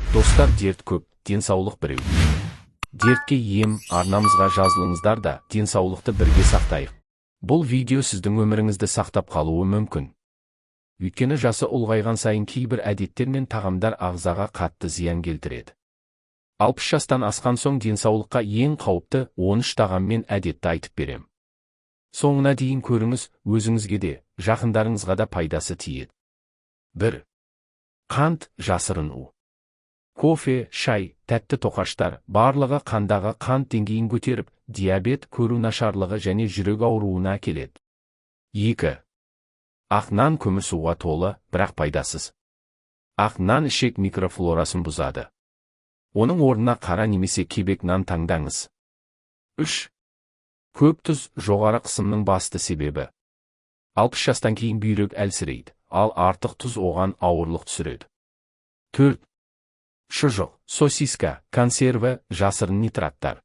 Достар, дерт көп, денсаулық біреу. Дертке ем арнамызға жазылыңыздар да денсаулықты бірге сақтайық. Бұл видео сіздің өміріңізді сақтап қалуы мүмкін. Өйткені жасы ұлғайған сайын кейбір әдеттер мен тағамдар ағзаға қатты зиян келтіреді. 60 жастан асқан соң денсаулыққа ең қауіпті 13 тағам мен әдетті айтып берем. Соңына дейін көріңіз, өзіңізге де, жақындарыңызға да пайдасы тиеді. 1. Қант, жасырын у. Кофе, шай, тәтті тоқаштар барлығы қандағы қант деңгейін көтеріп, диабет, көру нашарлығы және жүрек ауруына әкеледі. 2. Ақ нан көмірсуға толы, бірақ пайдасыз. Ақ нан ішек микрофлорасын бұзады. Оның орнына қара немесе кебек нан таңдаңыз. 3. Көп тұз жоғары қысымның басты себебі. 60 жастан кейін бүйрек әлсірейді, ал артық тұз оған ауырлық түсіреді. 4. Шұжық, сосиска, консерві, жасырын нитраттар.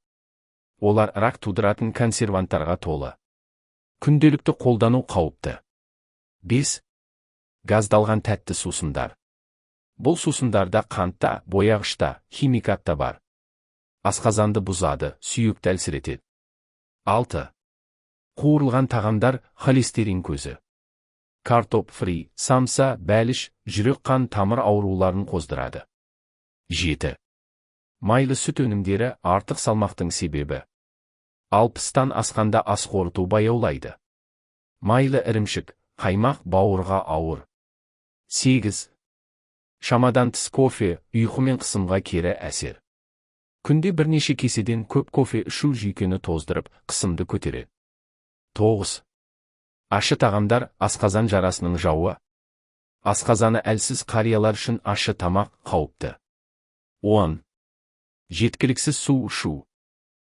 Олар рак тудыратын консерванттарға толы. Күнделікті қолдану қауіпті. 5. Газдалған тәтті сусындар. Бұл сусындарда қантта, бояғышта, химикатта бар. Асқазанды бұзады, сүйекті әлсіретеді. 6. Қуырылған тағамдар, холестерин көзі. Картоп фри, самса, бәліш, жүрек қан тамыр ауруларын қоздырады. 7. Майлы сүт өнімдері артық салмақтың себебі. 60-тан асқанда ас қорыту баяулайды. Майлы ірімшік, қаймақ бауырға ауыр. 8. Шамадан тыс кофе, ұйқы мен қысымға кері әсер. Күнде бірнеше кеседен көп кофе ішу жүйкені тоздырып, қысымды көтереді. 9. Ащы тағамдар, асқазан жарасының жауы. Асқазаны әлсіз қариялар үшін ащы тамақ қауіпті. 10. Жеткіліксіз су ішу.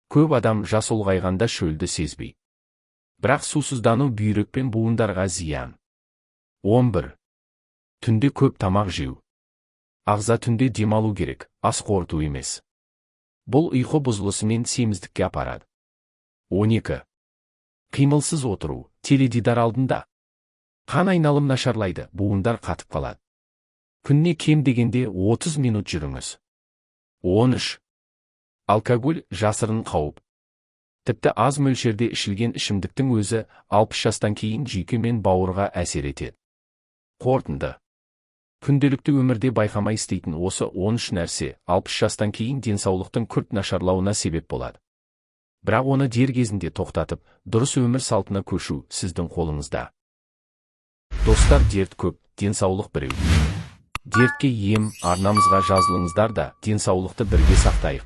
Көп адам жас ұлғайғанда шөлді сезбей. Бірақ сусыздану бүйрек пен буындарға зиян. 11. Түнде көп тамақ жеу. Ағза түнде демалу керек, ас қорыту емес. Бұл ұйқы бұзылысы мен семіздікке апарады. 12. Қимылсыз отыру, теледидар алдында. Қан айналым нашарлайды, буындар қатып қалады. Күнне кем дегенде 30 минут жүріңіз. 13. Алкоголь, жасырын қауіп. Тіпті аз мөлшерде ішілген ішімдіктің өзі 60 жастан кейін жүйке мен бауырға әсер етеді. Қорытынды. Күнделікті өмірде байқамай істейтін осы 13 нәрсе 60 жастан кейін денсаулықтың күрт нашарлауына себеп болады. Бірақ оны дер кезінде тоқтатып, дұрыс өмір салтына көшу сіздің қолыңызда. Достар, дерт көп, денсаулық біреу. Дертке ем арнамызға жазылыңыздар да денсаулықты бірге сақтайық.